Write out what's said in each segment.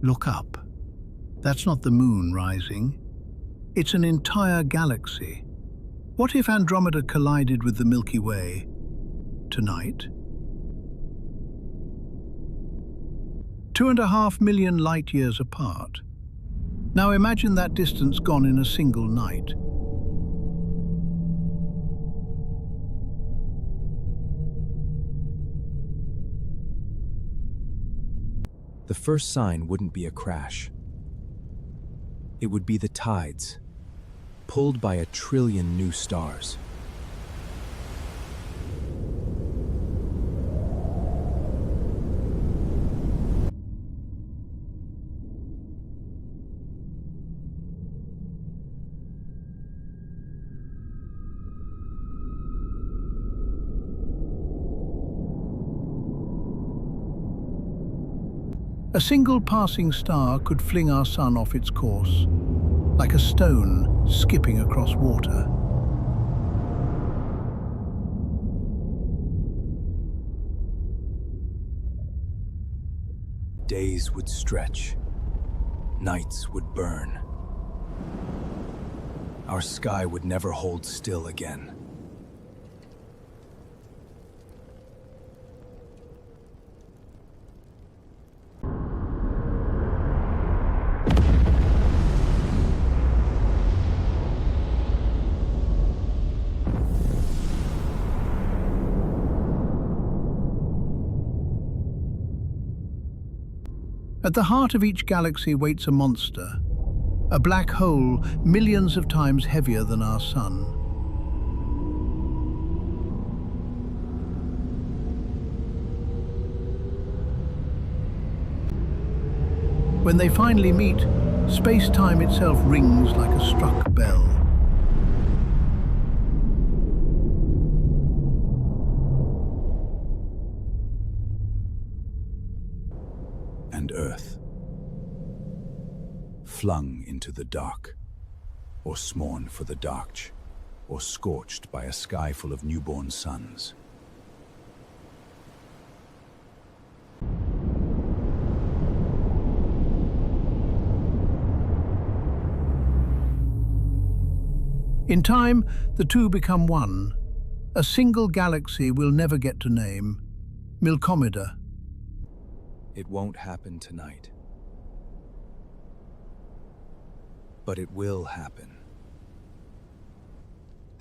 Look up. That's not the moon rising. It's an entire galaxy. What if Andromeda collided with the Milky Way tonight? 2.5 million light-years apart. Now imagine that distance gone in a single night. The first sign wouldn't be a crash. It would be the tides, pulled by 1 trillion new stars. A single passing star could fling our sun off its course, like a stone skipping across water. Days would stretch, nights would burn. Our sky would never hold still again. At the heart of each galaxy waits a monster, a black hole millions of times heavier than our sun. When they finally meet, space-time itself rings like a struck bell. And Earth, flung into the dark, or sworn for the dark, or scorched by a sky full of newborn suns. In time, the two become one, a single galaxy we'll never get to name, Milkomeda. It won't happen tonight. But it will happen.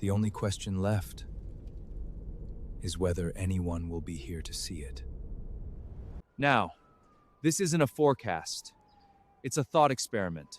The only question left is whether anyone will be here to see it. Now, this isn't a forecast. It's a thought experiment.